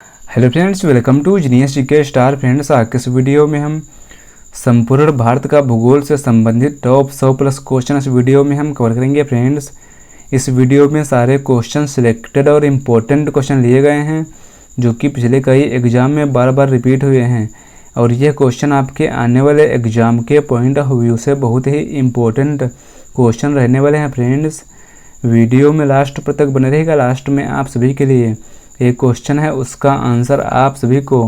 Hello friends, welcome to genius GK star. Friends, आज के इस वीडियो में हम संपूर्ण भारत का भूगोल से संबंधित टॉप 100 प्लस क्वेश्चन इस वीडियो में हम कवर करेंगे। फ्रेंड्स, इस वीडियो में सारे क्वेश्चन सिलेक्टेड और इम्पोर्टेंट क्वेश्चन लिए गए हैं जो कि पिछले कई एग्जाम में बार बार रिपीट हुए हैं और यह क्वेश्चन आपके आने वाले एग्जाम के पॉइंट ऑफ व्यू से बहुत ही इम्पोर्टेंट क्वेश्चन रहने वाले हैं। फ्रेंड्स, वीडियो में लास्ट पर तक बने रहेगा। लास्ट में आप सभी के लिए एक क्वेश्चन है, उसका आंसर आप सभी को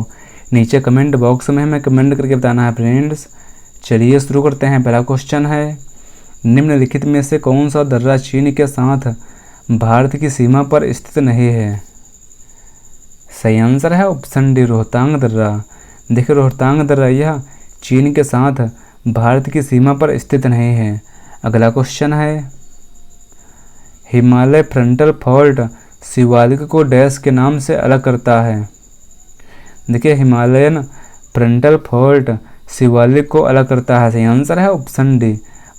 नीचे कमेंट बॉक्स में हमें कमेंट करके बताना है। फ्रेंड्स, चलिए शुरू करते हैं। पहला क्वेश्चन है, निम्नलिखित में से कौन सा दर्रा चीन के साथ भारत की सीमा पर स्थित नहीं है? सही आंसर है ऑप्शन डी, रोहतांग दर्रा। देखिए, रोहतांग दर्रा यह चीन के साथ भारत की सीमा पर स्थित नहीं है। अगला क्वेश्चन है, हिमालय फ्रंटल फॉल्ट शिवालिक को डैश के नाम से अलग करता है? देखिए, हिमालयन फ्रंटल फॉल्ट शिवालिक को अलग करता है। सही आंसर है ऑप्शन डी,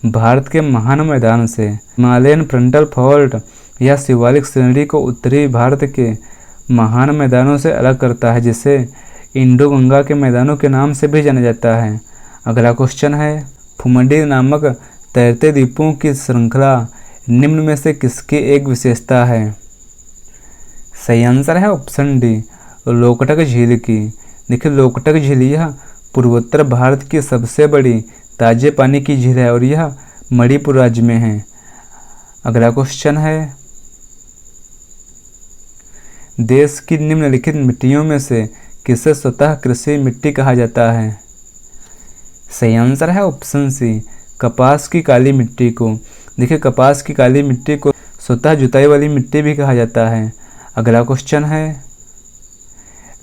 भारत के महान मैदान से। हिमालयन फ्रंटल फॉल्ट यह शिवालिक श्रेणी को उत्तरी भारत के महान मैदानों से अलग करता है, जिसे इंडो गंगा के मैदानों के नाम से भी जाना जाता है। अगला क्वेश्चन है, फुमडी नामक तैरते द्वीपों की श्रृंखला निम्न में से किसकी एक विशेषता है? सही आंसर है ऑप्शन डी, लोकटक झील की। देखिए, लोकटक झील यह पूर्वोत्तर भारत की सबसे बड़ी ताजे पानी की झील है और यह मणिपुर राज्य में है। अगला क्वेश्चन है, देश की निम्नलिखित मिट्टियों में से किसे स्वतः कृषि मिट्टी कहा जाता है? सही आंसर है ऑप्शन सी, कपास की काली मिट्टी को। देखिए, कपास की काली मिट्टी को स्वतः जुताई वाली मिट्टी भी कहा जाता है। अगला क्वेश्चन है,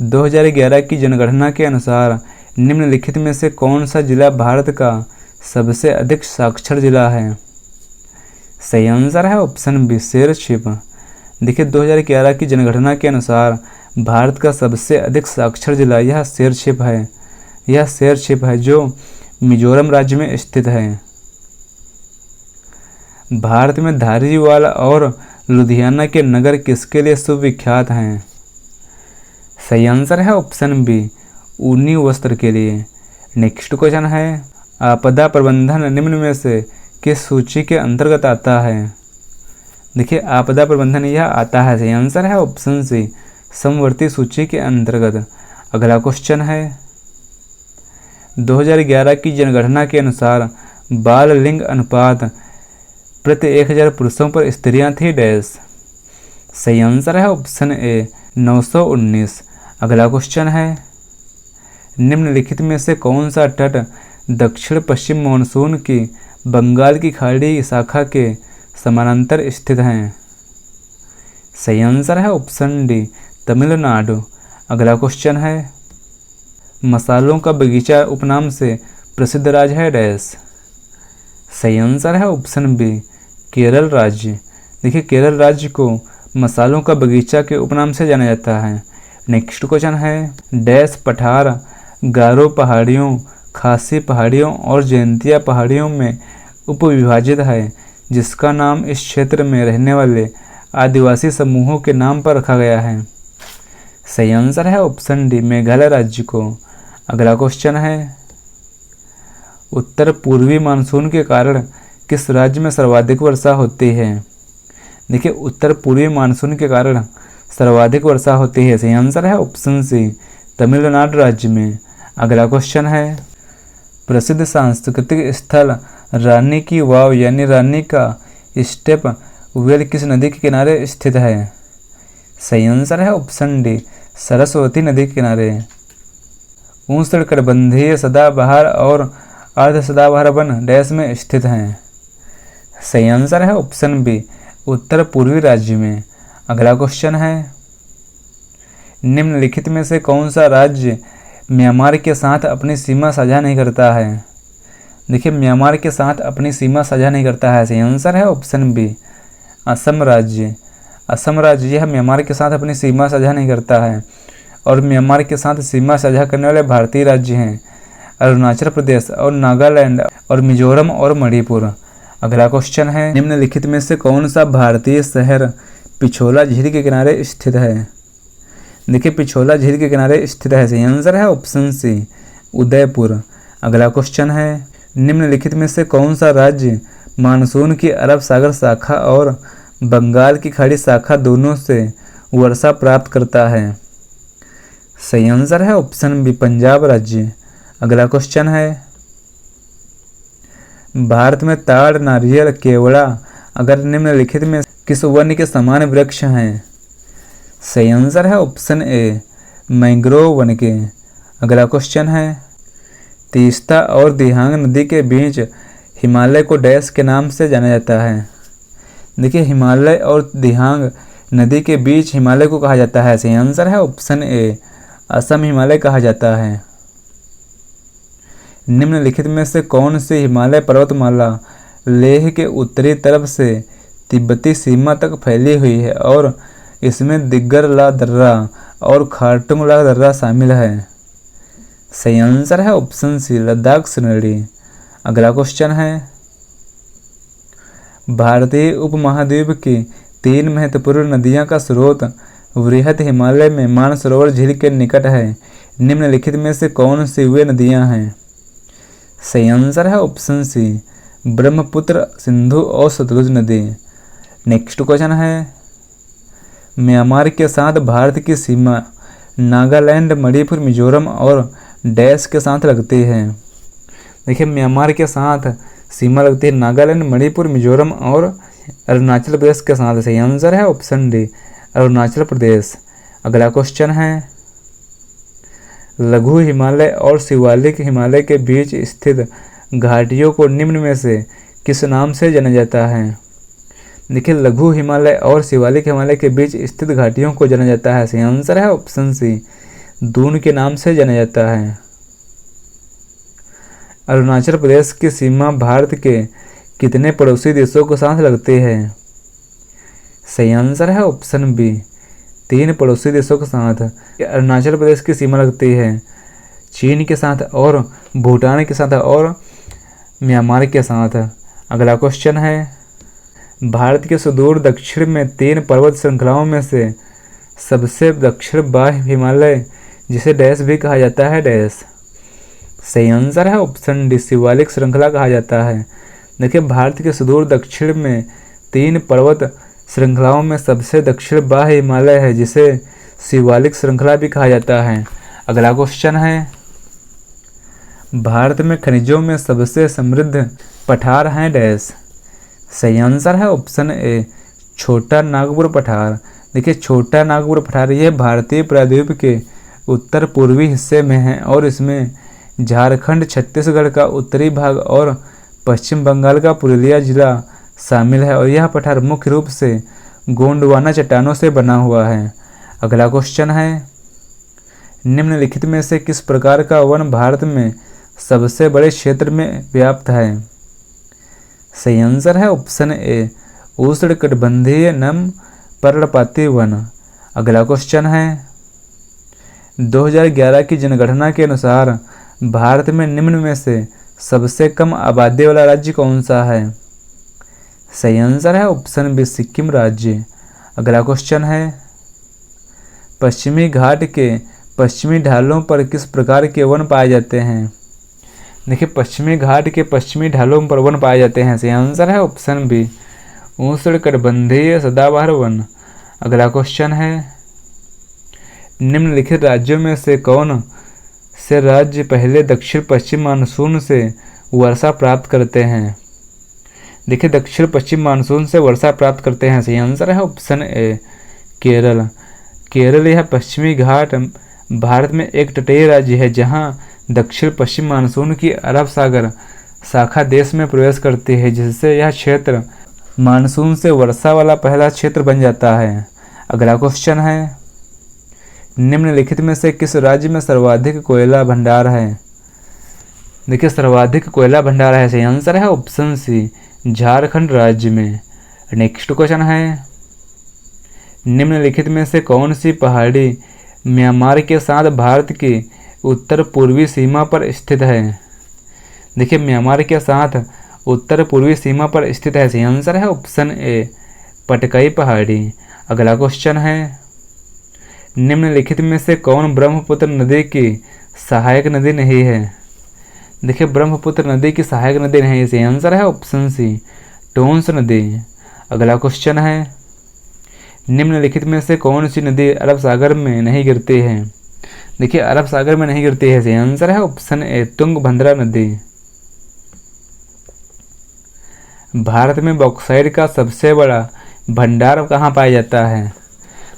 2011 की जनगणना के अनुसार निम्नलिखित में से कौन सा जिला भारत का सबसे अधिक साक्षर जिला है? सही आंसर है ऑप्शन बी, शेरछिप। देखिए, 2011 की जनगणना के अनुसार भारत का सबसे अधिक साक्षर जिला यह शेरछिप है। यह शेरछिप है जो मिजोरम राज्य में स्थित है। भारत में धारीवाल और लुधियाना के नगर किसके लिए सुविख्यात हैं? सही आंसर है ऑप्शन बी, ऊनी वस्त्र के लिए। नेक्स्ट क्वेश्चन है, आपदा प्रबंधन निम्न में से किस सूची के अंतर्गत आता है? देखिए, आपदा प्रबंधन यह आता है। सही आंसर है ऑप्शन सी, समवर्ती सूची के अंतर्गत। अगला क्वेश्चन है, 2011 की जनगणना के अनुसार बाल लिंग अनुपात प्रति 1000 पुरुषों पर स्त्रियां थी डैश? सही आंसर है ऑप्शन ए, 919। अगला क्वेश्चन है, निम्नलिखित में से कौन सा तट दक्षिण पश्चिम मानसून की बंगाल की खाड़ी शाखा के समानांतर स्थित हैं? सही आंसर है ऑप्शन डी, तमिलनाडु। अगला क्वेश्चन है, मसालों का बगीचा उपनाम से प्रसिद्ध राज्य है डैश? सही आंसर है ऑप्शन बी, केरल राज्य। देखिए, केरल राज्य को मसालों का बगीचा के उपनाम से जाना जाता है। नेक्स्ट क्वेश्चन है, डैश पठार गारो पहाड़ियों, खासी पहाड़ियों और जयंतिया पहाड़ियों में उपविभाजित है, जिसका नाम इस क्षेत्र में रहने वाले आदिवासी समूहों के नाम पर रखा गया है? सही आंसर है ऑप्शन डी, मेघालय राज्य को। अगला क्वेश्चन है, उत्तर पूर्वी मानसून के कारण किस राज्य में सर्वाधिक वर्षा होती है? देखिए, उत्तर पूर्वी मानसून के कारण सर्वाधिक वर्षा होती है। सही आंसर है ऑप्शन सी, तमिलनाडु राज्य में। अगला क्वेश्चन है, प्रसिद्ध सांस्कृतिक स्थल रानी की वाव यानी रानी का स्टेप वेल किस नदी के किनारे स्थित है? सही आंसर है ऑप्शन डी, सरस्वती नदी के किनारे। उष्णकटिबंधीय सदाबहार और अर्ध सदाबहार वन डैश में स्थित हैं? सही आंसर है ऑप्शन बी, उत्तर पूर्वी राज्य में। अगला क्वेश्चन है, निम्नलिखित में से कौन सा राज्य म्यांमार के साथ अपनी सीमा साझा नहीं करता है? देखिए, म्यांमार के साथ अपनी सीमा साझा नहीं करता है। सही आंसर है ऑप्शन बी, असम राज्य। असम राज्य यह म्यांमार के साथ अपनी सीमा साझा नहीं करता है और म्यांमार के साथ सीमा साझा करने वाले भारतीय राज्य हैं अरुणाचल प्रदेश और नागालैंड और मिजोरम और मणिपुर। अगला क्वेश्चन है, निम्नलिखित में से कौन सा भारतीय शहर पिछोला झील के किनारे स्थित है? देखिए पिछोला झील के किनारे स्थित है। सही आंसर है ऑप्शन सी उदयपुर। अगला क्वेश्चन है, निम्नलिखित में से कौन सा राज्य मानसून की अरब सागर शाखा और बंगाल की खाड़ी शाखा दोनों से वर्षा प्राप्त करता है? सही आंसर है ऑप्शन बी पंजाब राज्य। अगला क्वेश्चन है, भारत में ताड़, नारियल, केवड़ा अगर निम्नलिखित में किस वन के समान वृक्ष हैं? सही आंसर है ऑप्शन ए मैंग्रोव वन के। अगला क्वेश्चन है, तीस्ता और दिहांग नदी के बीच हिमालय को डैश के नाम से जाना जाता है? देखिए हिमालय और दिहांग नदी के बीच हिमालय को कहा जाता है। सही आंसर है ऑप्शन ए असम हिमालय कहा जाता है। निम्नलिखित में से कौन सी हिमालय पर्वतमाला लेह के उत्तरी तरफ से तिब्बती सीमा तक फैली हुई है और इसमें दिग्गर ला दर्रा और खारटुंग ला दर्रा शामिल है? सही आंसर है ऑप्शन सी लद्दाख श्रेणी। अगला क्वेश्चन है, भारतीय उपमहाद्वीप की 3 महत्वपूर्ण नदियां का स्रोत वृहद हिमालय में मानसरोवर झील के निकट है। निम्नलिखित में से कौन सी वे नदियां हैं? सही आंसर है ऑप्शन सी ब्रह्मपुत्र, सिंधु और सतलुज नदी। नेक्स्ट क्वेश्चन है, म्यांमार के साथ भारत की सीमा नागालैंड, मणिपुर, मिजोरम और डैश के साथ लगती है? देखिए म्यांमार के साथ सीमा लगती है नागालैंड, मणिपुर, मिजोरम और अरुणाचल प्रदेश के साथ। सही आंसर है ऑप्शन डी अरुणाचल प्रदेश। अगला क्वेश्चन है, लघु हिमालय और शिवालिक हिमालय के बीच स्थित घाटियों को निम्न में से किस नाम से जाना जाता है? देखिए लघु हिमालय और शिवालिक हिमालय के बीच स्थित घाटियों को जाना जाता है। सही आंसर है ऑप्शन सी दून के नाम से जाना जाता है। अरुणाचल प्रदेश की सीमा भारत के कितने पड़ोसी देशों के साथ लगती है? सही आंसर है ऑप्शन बी 3 पड़ोसी देशों के साथ अरुणाचल प्रदेश की सीमा लगती है। चीन के साथ और भूटान के साथ और म्यांमार के साथ। अगला क्वेश्चन है, भारत के सुदूर दक्षिण में 3 पर्वत श्रृंखलाओं में से सबसे दक्षिण बाह्य हिमालय जिसे डैश भी कहा जाता है डैश? सही आंसर है ऑप्शन डी शिवालिक श्रृंखला कहा जाता है। देखिए भारत के सुदूर दक्षिण में 3 पर्वत श्रृंखलाओं में सबसे दक्षिण बाह्य हिमालय है जिसे शिवालिक श्रृंखला भी कहा जाता है। अगला क्वेश्चन है, भारत में खनिजों में सबसे समृद्ध पठार हैं डैश? सही आंसर है ऑप्शन ए छोटा नागपुर पठार। देखिए छोटा नागपुर पठार यह भारतीय प्रायद्वीप के उत्तर पूर्वी हिस्से में है और इसमें झारखंड, छत्तीसगढ़ का उत्तरी भाग और पश्चिम बंगाल का पुरुलिया जिला शामिल है और यह पठार मुख्य रूप से गोंडवाना चट्टानों से बना हुआ है। अगला क्वेश्चन है, निम्नलिखित में से किस प्रकार का वन भारत में सबसे बड़े क्षेत्र में व्याप्त है? सही आंसर है ऑप्शन ए उष्णकटिबंधीय नम पर्णपाती वन। अगला क्वेश्चन है, 2011 की जनगणना के अनुसार भारत में निम्न में से सबसे कम आबादी वाला राज्य कौन सा है? सही आंसर है ऑप्शन बी सिक्किम राज्य। अगला क्वेश्चन है, पश्चिमी घाट के पश्चिमी ढालों पर किस प्रकार के वन पाए जाते हैं? देखिए पश्चिमी घाट के पश्चिमी ढालों पर वन पाए जाते हैं। सही आंसर है ऑप्शन बी उष्णकटिबंधीय सदाबहार वन। अगला क्वेश्चन है, निम्नलिखित राज्यों में से कौन से राज्य पहले दक्षिण पश्चिम मानसून से वर्षा प्राप्त करते हैं? देखिए दक्षिण पश्चिम मानसून से वर्षा प्राप्त करते हैं। सही आंसर है ऑप्शन ए केरल। केरल यह पश्चिमी घाट भारत में एक तटीय राज्य है जहां दक्षिण पश्चिम मानसून की अरब सागर शाखा देश में प्रवेश करती है, जिससे यह क्षेत्र मानसून से वर्षा वाला पहला क्षेत्र बन जाता है। अगला क्वेश्चन है, निम्नलिखित में से किस राज्य में सर्वाधिक कोयला भंडार है? देखिए सर्वाधिक कोयला भंडार है। सही आंसर है ऑप्शन सी झारखंड राज्य में। नेक्स्ट क्वेश्चन है, निम्नलिखित में से कौन सी पहाड़ी म्यांमार के साथ भारत की उत्तर पूर्वी सीमा पर स्थित है? देखिए म्यांमार के साथ उत्तर पूर्वी सीमा पर स्थित है। सही आंसर है ऑप्शन ए पटकाई पहाड़ी। अगला क्वेश्चन है, निम्नलिखित में से कौन ब्रह्मपुत्र नदी की सहायक नदी नहीं है? देखिए ब्रह्मपुत्र नदी की सहायक नदी नहीं है, इसे आंसर है ऑप्शन सी टोंस नदी। अगला क्वेश्चन है, निम्नलिखित में से कौन सी नदी अरब सागर में नहीं गिरती है? देखिए अरब सागर में नहीं गिरती है, इसे आंसर है ऑप्शन ए तुंगभद्रा नदी। भारत में बॉक्साइट का सबसे बड़ा भंडार कहाँ पाया जाता है?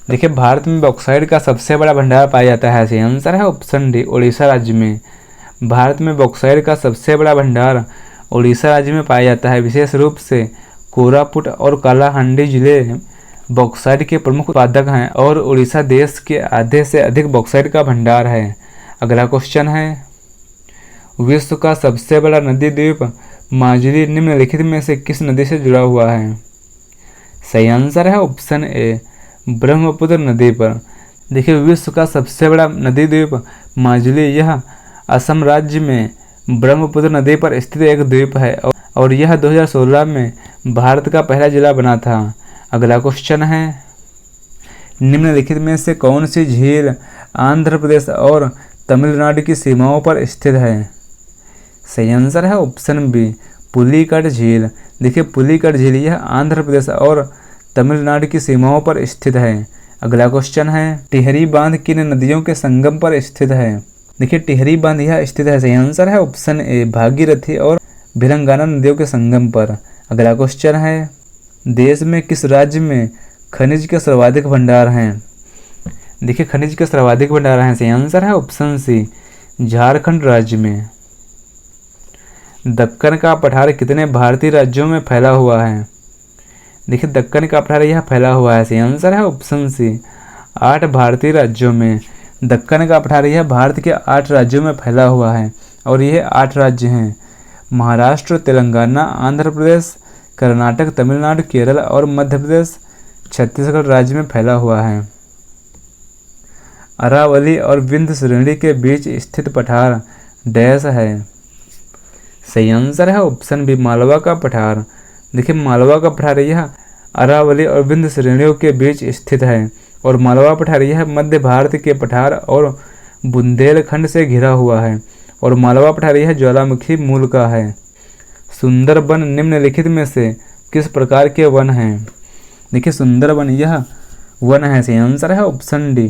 देखिए भारत में बॉक्साइट का सबसे बड़ा भंडार पाया जाता है, इसे आंसर है ऑप्शन डी उड़ीसा राज्य में। भारत में बॉक्साइट का सबसे बड़ा भंडार उड़ीसा राज्य में पाया जाता है। विशेष रूप से कोरापुट और कालाहांडी जिले बॉक्साइट के प्रमुख उत्पादक हैं और उड़ीसा देश के आधे से अधिक बॉक्साइट का भंडार है। अगला क्वेश्चन है, विश्व का सबसे बड़ा नदी द्वीप माजुली निम्नलिखित में से किस नदी से जुड़ा हुआ है? सही आंसर है ऑप्शन ए ब्रह्मपुत्र नदी पर। देखिए विश्व का सबसे बड़ा नदी द्वीप माजुली यह असम राज्य में ब्रह्मपुत्र नदी पर स्थित एक द्वीप है और यह 2016 में भारत का पहला जिला बना था। अगला क्वेश्चन है, निम्नलिखित में से कौन सी झील आंध्र प्रदेश और तमिलनाडु की सीमाओं पर स्थित है? सही आंसर है ऑप्शन बी पुलिकट झील। देखिए पुलिकट झील यह आंध्र प्रदेश और तमिलनाडु की सीमाओं पर स्थित है। अगला क्वेश्चन है, टिहरी बांध किन नदियों के संगम पर स्थित है? देखिए टिहरी बांध यह स्थित है, सही आंसर है ऑप्शन ए भागीरथी और भिलंगाना नदियों के संगम पर। अगला क्वेश्चन है, देश में किस राज्य में खनिज के सर्वाधिक भंडार हैं? देखिए खनिज के सर्वाधिक भंडार हैं, सही आंसर है ऑप्शन सी झारखंड राज्य में। दक्कन का पठार कितने भारतीय राज्यों में फैला हुआ है? देखिए दक्कन का पठार यह फैला हुआ है, सही आंसर है ऑप्शन सी 8 भारतीय राज्यों में। दक्कन का पठार यह भारत के 8 राज्यों में फैला हुआ है और यह 8 राज्य हैं महाराष्ट्र, तेलंगाना, आंध्र प्रदेश, कर्नाटक, तमिलनाडु, केरल और मध्य प्रदेश, छत्तीसगढ़ राज्य में फैला हुआ है। अरावली और विंध्य श्रेणी के बीच स्थित पठार डैश है। सही आंसर है ऑप्शन बी मालवा का पठार। देखिए मालवा का पठार यह अरावली और विंध्य श्रेणियों के बीच स्थित है और मालवा पठार यह मध्य भारत के पठार और बुंदेलखंड से घिरा हुआ है और मालवा पठार यह ज्वालामुखी मूल का है। सुंदरबन निम्नलिखित में से किस प्रकार के वन हैं? देखिए सुंदरबन यह वन है, सही आंसर है ऑप्शन डी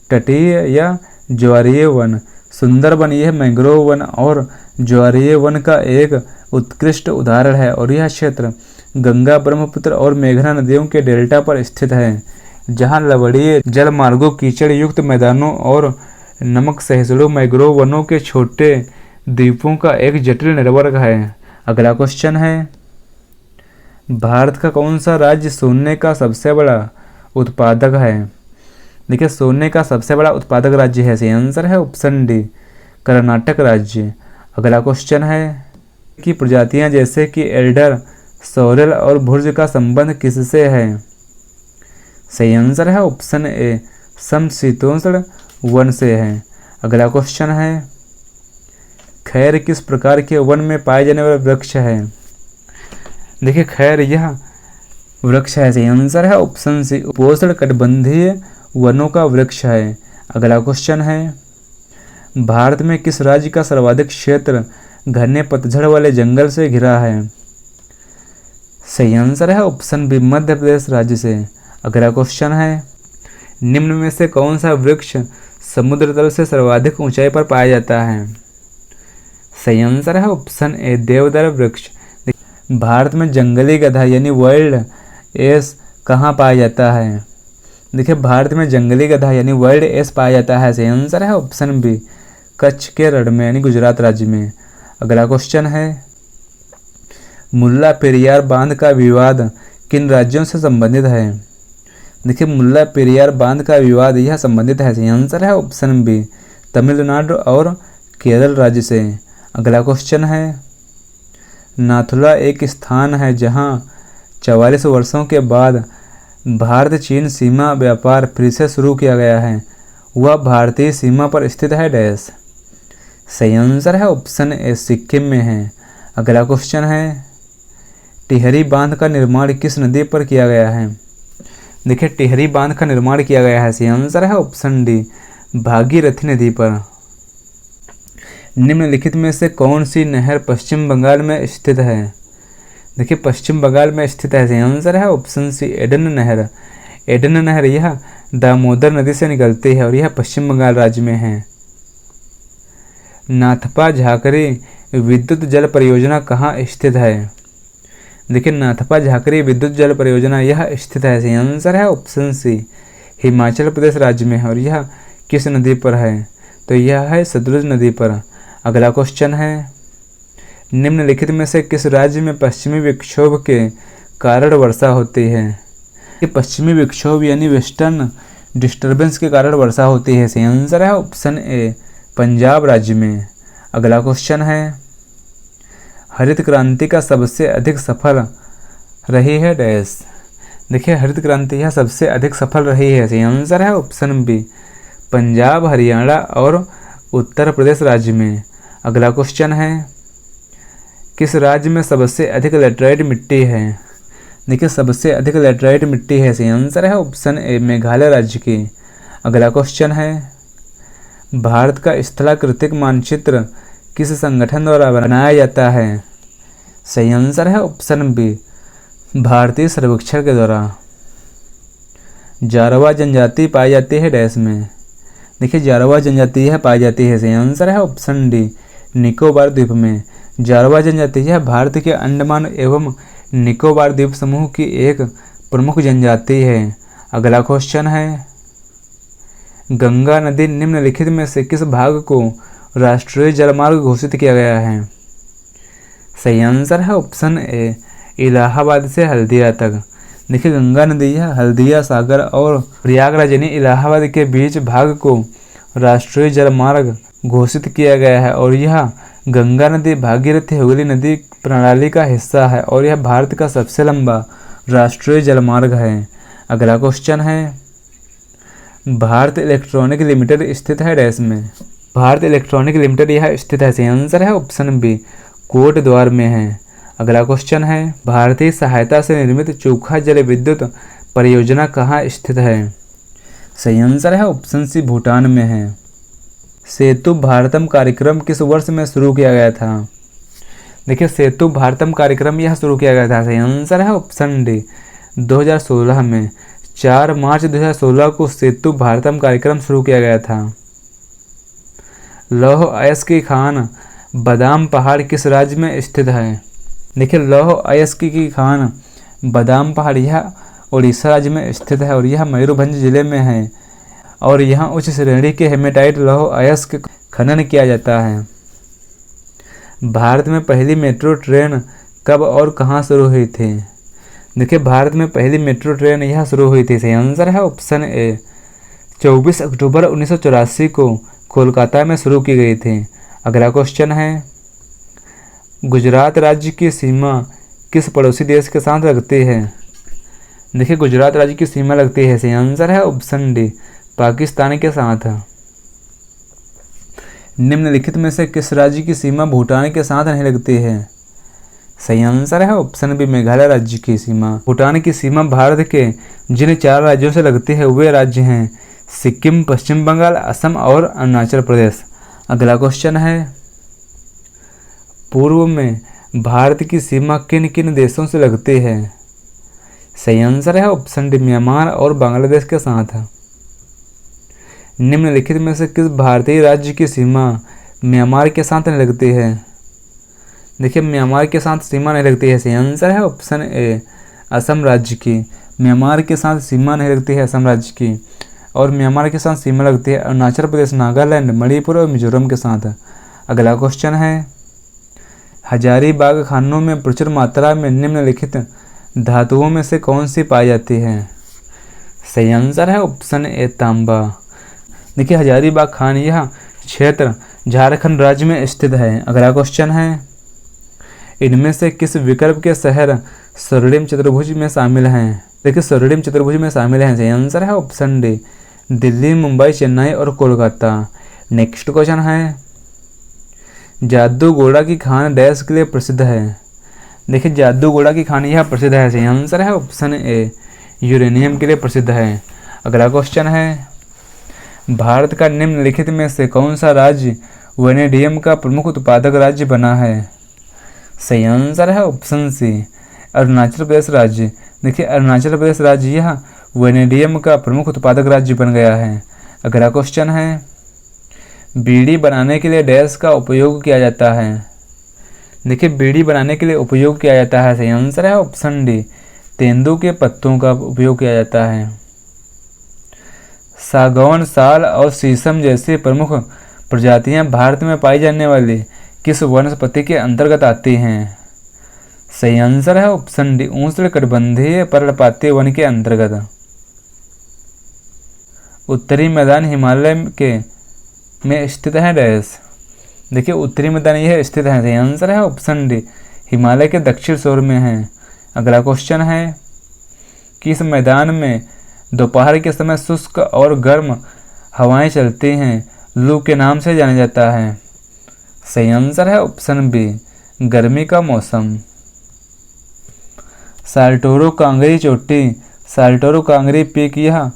तटीय या ज्वारीय वन। सुंदरबन यह मैंग्रोव वन और ज्वारीय वन का एक उत्कृष्ट उदाहरण है और यह क्षेत्र गंगा, ब्रह्मपुत्र और मेघना नदियों के डेल्टा पर स्थित है, जहां लवणीय जल मार्गों, कीचड़ युक्त मैदानों और नमक सहिष्णु मैंग्रोव वनों के छोटे द्वीपों का एक जटिल नेटवर्क है। अगला क्वेश्चन है, भारत का कौन सा राज्य सोने का सबसे बड़ा उत्पादक है? देखिए सोने का सबसे बड़ा उत्पादक राज्य है, सही आंसर है ऑप्शन डी कर्नाटक राज्य। अगला क्वेश्चन है कि प्रजातियां जैसे कि एल्डर, सॉरेल और भुर्ज का संबंध किससे है? सही आंसर है ऑप्शन ए समशीतोष्ण वन से है। अगला क्वेश्चन है, खैर किस प्रकार के वन में पाए जाने वाला वृक्ष है? देखिए खैर यह वृक्ष है, सही आंसर है ऑप्शन सी उपोष्ण कटिबंधीय वनों का वृक्ष है। अगला क्वेश्चन है, भारत में किस राज्य का सर्वाधिक क्षेत्र घने पतझड़ वाले जंगल से घिरा है? सही आंसर है ऑप्शन बी मध्य प्रदेश राज्य से। अगला क्वेश्चन है, निम्न में से कौन सा वृक्ष समुद्र तल से सर्वाधिक ऊंचाई पर पाया जाता है? सही आंसर है ऑप्शन ए देवदार वृक्ष। भारत में जंगली गधा यानी वाइल्ड एस कहाँ पाया जाता है? देखिए भारत में जंगली गधा यानी वाइल्ड एस पाया जाता है, सही आंसर है ऑप्शन बी कच्छ के रण में यानी गुजरात राज्य में। अगला क्वेश्चन है, मुल्ला पेरियार बांध का विवाद किन राज्यों से संबंधित है? देखिए मुल्ला पेरियार बांध का विवाद यह संबंधित है, सही आंसर है ऑप्शन बी तमिलनाडु और केरल राज्य से। अगला क्वेश्चन है, नाथुला एक स्थान है जहां 44 वर्षों के बाद भारत चीन सीमा व्यापार फिर से शुरू किया गया है, वह भारतीय सीमा पर स्थित है डैश। सही आंसर है ऑप्शन ए सिक्किम में है। अगला क्वेश्चन है, टिहरी बांध का निर्माण किस नदी पर किया गया है? देखिए टिहरी बांध का निर्माण किया गया है। सही आंसर है ऑप्शन डी भागीरथी नदी पर। निम्नलिखित में से कौन सी नहर पश्चिम बंगाल में स्थित है? देखिए पश्चिम बंगाल में स्थित है। सही आंसर है ऑप्शन सी एडन नहर। एडन नहर यह दामोदर नदी से निकलती है और यह पश्चिम बंगाल राज्य में है। नाथपा झाकरी विद्युत जल परियोजना कहाँ स्थित है? देखिए नाथपा झाकरी विद्युत जल परियोजना यह स्थित है। सही आंसर है ऑप्शन सी हिमाचल प्रदेश राज्य में है और यह किस नदी पर है? तो यह है सतलुज नदी पर। अगला क्वेश्चन है निम्नलिखित में से किस राज्य में पश्चिमी विक्षोभ के कारण वर्षा होती है? कि पश्चिमी विक्षोभ यानी वेस्टर्न डिस्टर्बेंस के कारण वर्षा होती है। सही आंसर है ऑप्शन ए पंजाब राज्य में। अगला क्वेश्चन है हरित क्रांति का सबसे अधिक सफल रही है डैश। देखिए हरित क्रांति यह सबसे अधिक सफल रही है। सही आंसर है ऑप्शन बी पंजाब, हरियाणा और उत्तर प्रदेश राज्य में। अगला क्वेश्चन है किस राज्य में सबसे अधिक लैटेराइट मिट्टी है? देखिए सबसे अधिक लैटेराइट मिट्टी है। सही आंसर है ऑप्शन ए मेघालय राज्य की। अगला क्वेश्चन है भारत का स्थलाकृतिक मानचित्र किस संगठन द्वारा बनाया जाता है? सही आंसर है ऑप्शन बी भारतीय सर्वेक्षण के द्वारा। जारवा जनजाति पाई जाती है डैश में। देखिए जारवा जनजाति यह पाई जाती है। सही आंसर है ऑप्शन डी निकोबार द्वीप में। जारवा जनजाति यह भारत के अंडमान एवं निकोबार द्वीप समूह की एक प्रमुख जनजाति है। अगला क्वेश्चन है गंगा नदी निम्नलिखित में से किस भाग को राष्ट्रीय जलमार्ग घोषित किया गया है? सही आंसर है ऑप्शन ए इलाहाबाद से हल्दिया तक। देखिए गंगा नदी यह हल्दिया सागर और प्रयागराज यानी इलाहाबाद के बीच भाग को राष्ट्रीय जलमार्ग घोषित किया गया है और यह गंगा नदी भागीरथी हुगली नदी प्रणाली का हिस्सा है और यह भारत का सबसे लंबा राष्ट्रीय जलमार्ग है। अगला क्वेश्चन है भारत इलेक्ट्रॉनिक लिमिटेड स्थित है डैश में। भारत इलेक्ट्रॉनिक लिमिटेड यह स्थित है। सही आंसर है ऑप्शन बी कोट द्वार में है। अगला क्वेश्चन है भारतीय सहायता से निर्मित चोखा जल विद्युत परियोजना कहाँ स्थित है? सही आंसर है ऑप्शन सी भूटान में है। सेतु भारतम कार्यक्रम किस वर्ष में शुरू किया गया था? देखिए सेतु भारतम कार्यक्रम यह शुरू किया गया था। सही आंसर है ऑप्शन डी 2016 में। 4 मार्च 2016 को सेतु भारतम कार्यक्रम शुरू किया गया था। लौह अयस्क खान बादाम पहाड़ किस राज्य में स्थित है? देखिए लौह अयस्क की खान बादाम पहाड़ यह उड़ीसा राज्य में स्थित है और यह मयूरभंज जिले में है और यहाँ उच्च श्रेणी के हेमेटाइट लौह अयस्क खनन किया जाता है। भारत में पहली मेट्रो ट्रेन कब और कहाँ शुरू हुई थी? देखिए भारत में पहली मेट्रो ट्रेन यह शुरू हुई थी। सही आंसर है ऑप्शन ए 24 अक्टूबर 1984 को कोलकाता में शुरू की गई थी। अगला क्वेश्चन है गुजरात राज्य की सीमा किस पड़ोसी देश के साथ लगती है? देखिए गुजरात राज्य की सीमा लगती है। सही आंसर है ऑप्शन डी पाकिस्तान के साथ। निम्नलिखित में से किस राज्य की सीमा भूटान के साथ नहीं लगती है? सही आंसर है ऑप्शन बी मेघालय राज्य की सीमा। भूटान की सीमा भारत के जिन 4 राज्यों से लगती है वे राज्य हैं सिक्किम, पश्चिम बंगाल, असम और अरुणाचल प्रदेश। अगला क्वेश्चन है पूर्व में भारत की सीमा किन किन देशों से लगती है? सही आंसर है ऑप्शन डी म्यांमार और बांग्लादेश के साथ। निम्नलिखित में से किस भारतीय राज्य की सीमा म्यांमार के साथ नहीं लगती है? देखिए म्यांमार के साथ सीमा नहीं लगती है। सही आंसर है ऑप्शन ए असम राज्य की। म्यांमार के साथ सीमा नहीं लगती है असम राज्य की और म्यांमार के साथ सीमा लगती है अरुणाचल प्रदेश, नागालैंड, मणिपुर और मिजोरम के साथ। अगला क्वेश्चन है हजारीबाग खानों में प्रचुर मात्रा में निम्नलिखित धातुओं में से कौन सी पाई जाती है? सही आंसर है ऑप्शन ए तांबा। देखिए हजारीबाग खान यह क्षेत्र झारखंड राज्य में स्थित है। अगला क्वेश्चन है इनमें से किस विकल्प के शहर स्वर्णिम चतुर्भुज में शामिल हैं? देखिए स्वर्णिम चतुर्भुज में शामिल हैं। सही आंसर है ऑप्शन डी दिल्ली, मुंबई, चेन्नई और कोलकाता। नेक्स्ट क्वेश्चन है जादूगोड़ा की खान डैश के लिए प्रसिद्ध है? देखिए जादूगोड़ा की खान यह प्रसिद्ध है। सही आंसर है ऑप्शन ए यूरेनियम के लिए प्रसिद्ध है। अगला क्वेश्चन है, भारत का निम्नलिखित में से कौन सा राज्य वैनेडियम का प्रमुख उत्पादक राज्य बना है? सही आंसर है ऑप्शन सी, अरुणाचल प्रदेश राज्य। देखिए अरुणाचल प्रदेश राज्य यह वैनेडियम का प्रमुख उत्पादक राज्य बन गया है। अगला क्वेश्चन है, बीड़ी बनाने के लिए डैश का उपयोग किया जाता है? देखिए बीड़ी बनाने के लिए उपयोग किया जाता है, सही आंसर है ऑप्शन डी, तेंदू के पत्तों का उपयोग किया जाता है। सागौन, साल और शीशम जैसी प्रमुख प्रजातियां भारत में पाई जाने वाली किस वनस्पति के अंतर्गत आती हैं? सही आंसर है ऑप्शन डी, उष्णकटिबंधीय पर्णपाती वन के अंतर्गत। उत्तरी मैदान हिमालय के में स्थित है डैश? देखिए उत्तरी मैदान यह स्थित है, सही आंसर है ऑप्शन डी, हिमालय के दक्षिण छोर में है। अगला क्वेश्चन है, किस मैदान में दोपहर के समय शुष्क और गर्म हवाएं चलती हैं, लू के नाम से जाना जाता है? सही आंसर है ऑप्शन बी, गर्मी का मौसम। साल्टोरो कांगरी चोटी, साल्टोरो कांगरी पीक यह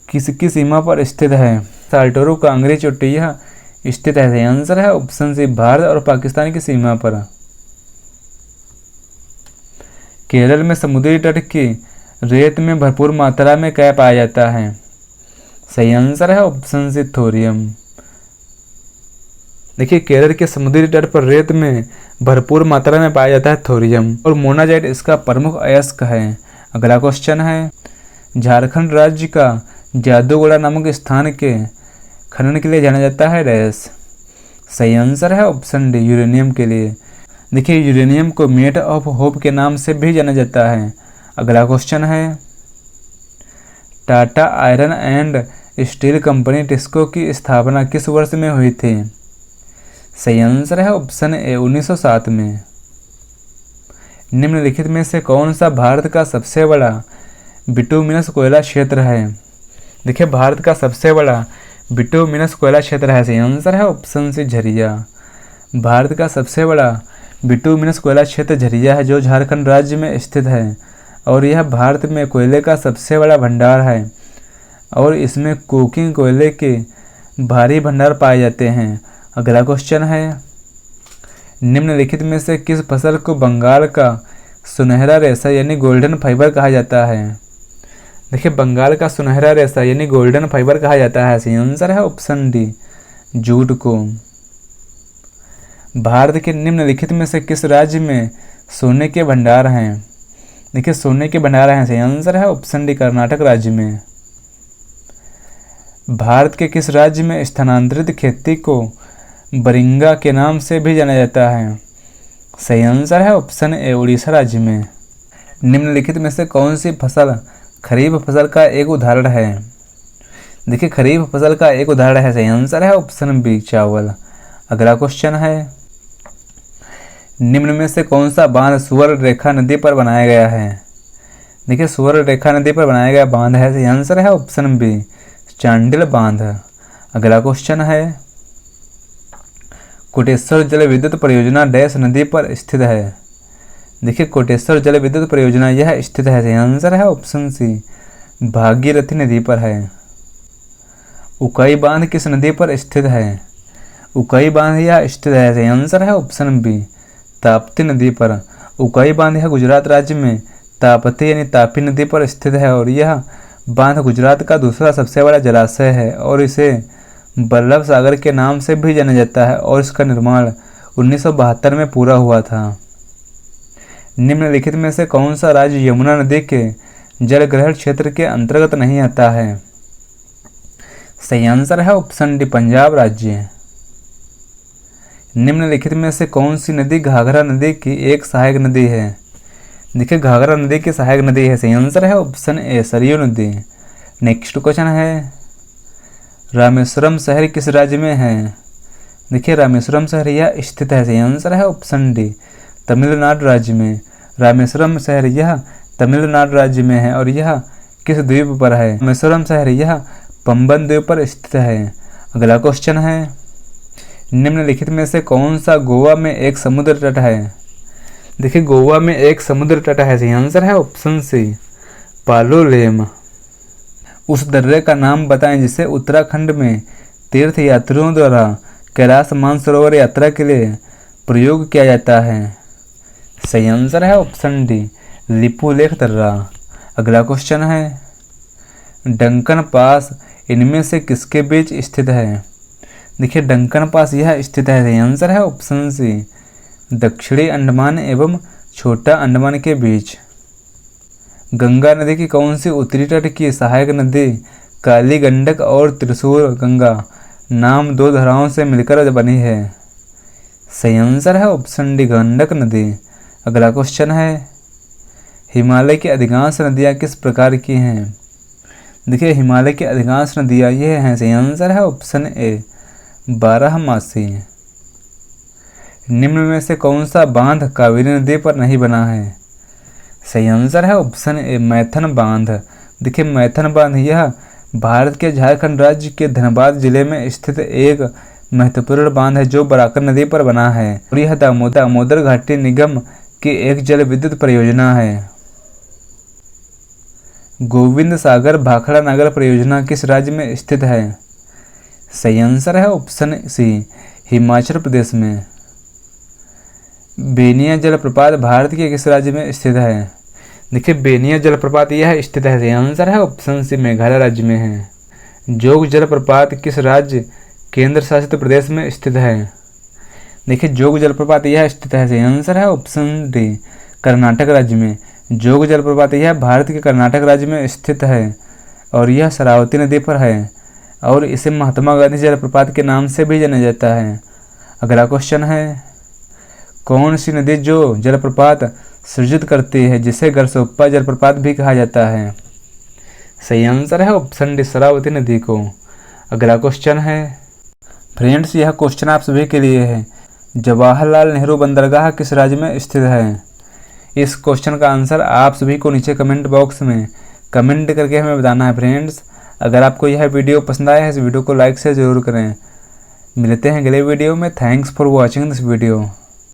किसकी सीमा पर स्थित है? साल्टोरो कांगरी चोटी यह स्थित है, सही आंसर है ऑप्शन सी, भारत और पाकिस्तान की सीमा पर। केरल में समुद्री तट की रेत में भरपूर मात्रा में क्या पाया जाता है? सही आंसर है ऑप्शन सी, थोरियम। देखिए केरल के समुद्री तट पर रेत में भरपूर मात्रा में पाया जाता है थोरियम, और मोनाजाइट इसका प्रमुख अयस्क है। अगला क्वेश्चन है, झारखंड राज्य का जादूगोड़ा नामक स्थान के खनन के लिए जाना जाता है डैश? सही आंसर है ऑप्शन डी, यूरेनियम के लिए। देखिए यूरेनियम को मेट ऑफ होप के नाम से भी जाना जाता है। अगला क्वेश्चन है, Tata iron and steel company TISCO की स्थापना किस वर्ष में हुई थी? सही आंसर है ऑप्शन ए, 1907 में। निम्नलिखित में से कौन सा भारत का सबसे बड़ा बिटुमिनस कोयला क्षेत्र है? देखिए भारत का सबसे बड़ा बिटुमिनस कोयला क्षेत्र है, सही आंसर है ऑप्शन सी, झरिया। भारत का सबसे बड़ा बिटुमिनस कोयला क्षेत्र झरिया है, जो झारखंड राज्य में स्थित है, और यह भारत में कोयले का सबसे बड़ा भंडार है, और इसमें कोकिंग कोयले के भारी भंडार पाए जाते हैं। अगला क्वेश्चन है, निम्नलिखित में से किस फसल को बंगाल का सुनहरा रेशा यानी गोल्डन फाइबर कहा जाता है? देखिए बंगाल का सुनहरा रेशा यानी गोल्डन फाइबर कहा जाता है, सही आंसर है ऑप्शन डी, जूट को। भारत के निम्नलिखित में से किस राज्य में सोने के भंडार हैं? देखिए सोने के भंडार हैं, सही आंसर है ऑप्शन डी, कर्नाटक राज्य में। भारत के किस राज्य में स्थानांतरित खेती को बरिंगा के नाम से भी जाना जाता है? सही आंसर है ऑप्शन ए, उड़ीसा राज्य में। निम्नलिखित में से कौन सी फसल खरीफ फसल का एक उदाहरण है? देखिए खरीफ फसल का एक उदाहरण है, सही आंसर है ऑप्शन बी, चावल। अगला क्वेश्चन है, निम्न में से कौन सा बांध सुवर्ण रेखा नदी पर बनाया गया है? देखिए सुवर्ण रेखा नदी पर बनाया गया बांध है, सही आंसर है ऑप्शन बी, चांडिल बांध। अगला क्वेश्चन है, कोटेश्वर जल विद्युत परियोजना डैश नदी पर स्थित है? देखिए कोटेश्वर जल विद्युत परियोजना यह स्थित है, सही आंसर है ऑप्शन सी, भागीरथी नदी पर है। उकाई बांध किस नदी पर स्थित है? उकाई बांध यह स्थित है, सही आंसर है ऑप्शन बी, ताप्ती नदी पर। उकाई बांध यह गुजरात राज्य में ताप्ती यानी तापी नदी पर स्थित है, और यह बांध गुजरात का दूसरा सबसे बड़ा जलाशय है, और इसे बल्लभ सागर के नाम से भी जाना जाता है, और इसका निर्माण 1972 में पूरा हुआ था। निम्नलिखित में से कौन सा राज्य यमुना नदी के जलग्रहण क्षेत्र के अंतर्गत नहीं आता है? सही आंसर है ऑप्शन डी, पंजाब राज्य। निम्नलिखित में से कौन सी नदी घाघरा नदी की एक सहायक नदी है? देखिए घाघरा नदी की सहायक नदी है, सही आंसर है ऑप्शन ए, सरयू नदी। नेक्स्ट क्वेश्चन है, रामेश्वरम शहर किस राज्य में है? देखिए रामेश्वरम शहर यह स्थित है, सही आंसर है ऑप्शन डी, तमिलनाडु राज्य में। रामेश्वरम शहर यह तमिलनाडु राज्य में है, और यह किस द्वीप पर है? रामेश्वरम शहर यह पंबन द्वीप पर स्थित है। अगला क्वेश्चन है, निम्नलिखित में से कौन सा गोवा में एक समुद्र तट है? देखिए गोवा में एक समुद्र तट है, सही आंसर है ऑप्शन सी, पालोलेम। उस दर्रे का नाम बताएं जिसे उत्तराखंड में तीर्थ यात्रियों द्वारा कैलाश मानसरोवर यात्रा के लिए प्रयोग किया जाता है। सही आंसर है ऑप्शन डी, लिपुलेख दर्रा। अगला क्वेश्चन है, डंकन पास इनमें से किसके बीच स्थित है? देखिए डंकन पास यह स्थित है। सही आंसर है ऑप्शन सी, दक्षिणी अंडमान एवं छोटा अंडमान के बीच। गंगा नदी की कौन सी उत्तरी तट की सहायक नदी काली गंडक और त्रिशूर गंगा नाम दो धाराओं से मिलकर बनी है? सही आंसर है ऑप्शन डी, गंडक नदी। अगला क्वेश्चन है, हिमालय की अधिकांश नदियाँ किस प्रकार की हैं? देखिए हिमालय की अधिकांश नदियाँ ये हैं। सही आंसर है ऑप्शन ए, बारहमासी। निम्न में से कौन सा बांध कावेरी नदी पर नहीं बना है? सही आंसर है ऑप्शन ए, मैथन बांध। देखिए मैथन बांध यह भारत के झारखंड राज्य के धनबाद जिले में स्थित एक महत्वपूर्ण बांध है जो बराकर नदी पर बना है और यह दामोदर घाटी निगम की एक जल विद्युत परियोजना है। गोविंद सागर भाखड़ा नगर परियोजना किस राज्य में स्थित है? सही आंसर है ऑप्शन सी, हिमाचल प्रदेश में। बेनिया जलप्रपात भारत के किस राज्य में स्थित है? देखिए बेनिया जलप्रपात यह स्थित है। सही आंसर है ऑप्शन सी, मेघालय राज्य में है। जोग जलप्रपात किस राज्य केंद्र शासित प्रदेश में स्थित है? देखिए जोग जलप्रपात यह स्थित है। सही आंसर है ऑप्शन डी, कर्नाटक राज्य में। जोग जलप्रपात यह भारत के कर्नाटक राज्य में स्थित है और यह शरावती नदी पर है और इसे महात्मा गांधी जलप्रपात के नाम से भी जाना जाता है। अगला क्वेश्चन है, कौन सी नदी जो जलप्रपात सृजित करती है जिसे गरसोप्पा जलप्रपात भी कहा जाता है? सही आंसर है ऑप्शन डी, शरावती नदी को। अगला क्वेश्चन है, फ्रेंड्स यह क्वेश्चन आप सभी के लिए है, जवाहरलाल नेहरू बंदरगाह किस राज्य में स्थित है? इस क्वेश्चन का आंसर आप सभी को नीचे कमेंट बॉक्स में कमेंट करके हमें बताना है। फ्रेंड्स अगर आपको यह वीडियो पसंद आया है इस वीडियो को लाइक से ज़रूर करें। मिलते हैं अगले वीडियो में। Thanks for watching this video.